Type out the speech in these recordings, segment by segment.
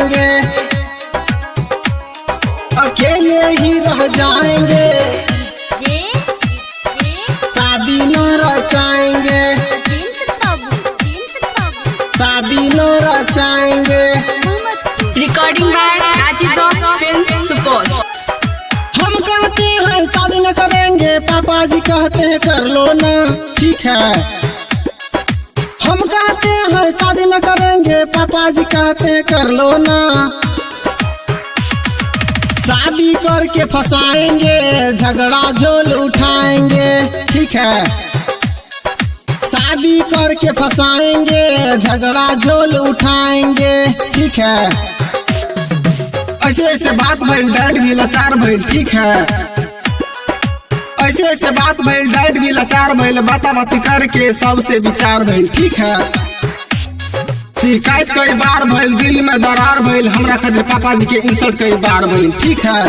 उठाएंगे, अकेले ही रह जाएंगे, शादी न रचाएंगे, शादी न रचाएंगे। Recording by Rajiv film Supaul. हम कहते हैं शादी न करेंगे, पापा जी कहते हैं कर लो ना, ठीक है। हम कहते हैं शादी न करेंगे, पापा जी कहते हैं कर लो ना, शादी करके फंसाएंगे, झगड़ा झोल उठाएंगे, ठीक है। शादी करके फंसाएंगे, झगड़ा झोल उठाएंगे, ठीक है। ऐसे ऐसे बात भइल, डैड भी लाचार भइल, ठीक है। ऐसे ऐसे बात भइल, डैड भी लाचार भइल, बाता बाती करके सबसे विचार भइल, ठीक है। शिकायत कई बार भइल, दिल में दरार भइल, हमरा खातिर पापा जी के इंसल्ट कई बार भइल, ठीक है।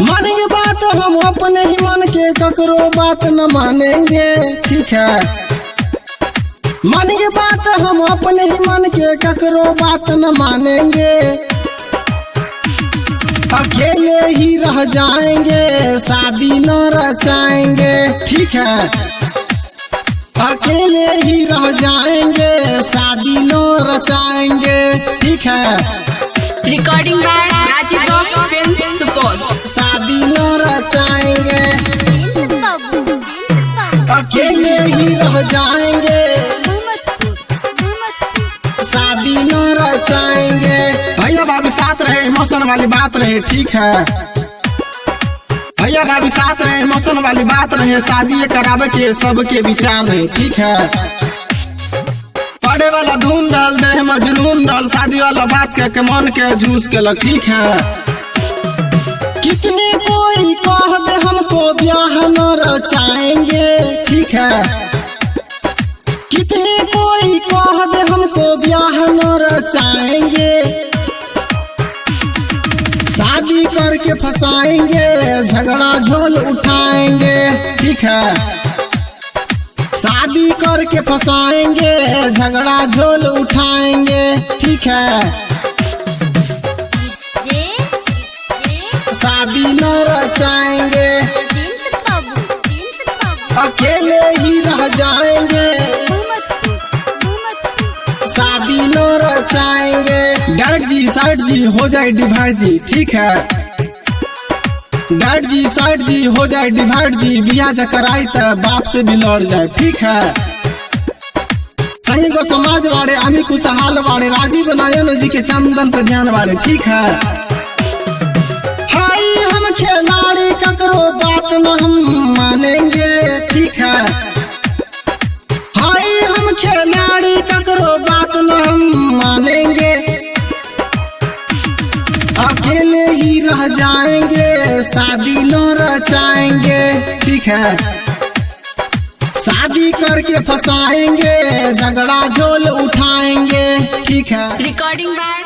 मानेंगे बात हम अपने ही मन के, ककरो बात न मानेंगे, ठीक है। मानेंगे बात हम अपने ही मन के, ककरो बात न मानेंगे, अकेले ही रह जाएंगे, शादी न रचाएंगे, ठीक है। अकेले ही रह जाएंगे, शादी न रचाएंगे, ठीक है। Recording by Rajiv film Supaul. शादी न रचाएंगे, अकेले ही रह जाएंगे, शादी न रचाएंगे। भैया भाभी साथ रहे, इमोशन वाली बात रहे, ठीक है। भैया भाभी साथ रहे, इमोशन वाली बात रहे, शादी करावे के सबके विचार रहे, ठीक है। पढ़े वाला धूम डाल दे हम जुनून डाल, शादी वाला बात के मन के झूस के लग, ठीक है। कितने कोई कह दे हमको ब्याह न रचाएंगे, ठीक है। कितने कोई कह दे हमको ब्याह न रचाएंगे, शादी करके फंसाएंगे, झगड़ा झोल उठाएंगे, ठीक है। शादी करके फंसाएंगे, झगड़ा झोल उठाएंगे, ठीक है। शादी न रचाएंगे, अकेले ही रह जाएंगे, शादी न रचाएंगे। डैड जी साइड जी हो जाए डिवाइड जी, ठीक है। डैड जी साइड जी हो जाए डिवाइड जी, बिया जकराई त बाप से भी लड़ जाए, ठीक है। कहीं को समाज वाले आमी खुशहाल वाले, राजीव नारायण जी के चंदन पर ध्यान वाले, ठीक है। हाय हम खिलाड़ी, ककरो बात न हम मानेंगे, ठीक है। हाय हम खिलाड़ी, ककरो बात न हम मानेंगे, अकेले ही रह जाएंगे, शादी न रचाएंगे, ठीक है। शादी करके फंसाएंगे, झगड़ा झोल उठाएंगे, ठीक है। Recording by